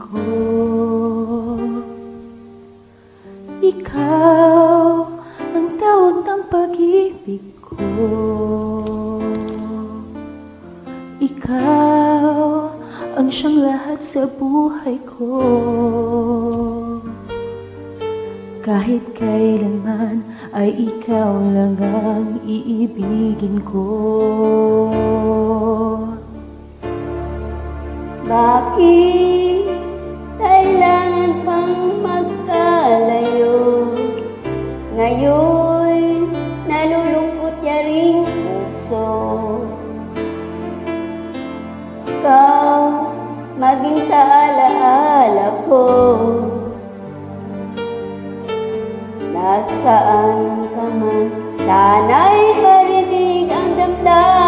ko. Ikaw ang tawag ng pag-ibig ko. Ikaw ang siyang lahat sa buhay ko. Kahit kailanman ay ikaw lang ang iibigin ko. Bakit kailangan pang magkalayo? Ngayon, nalulungkot yaring puso. Ikaw, maging sa alaala ko. Nasaan ka man, sana'y marinig ang damdamin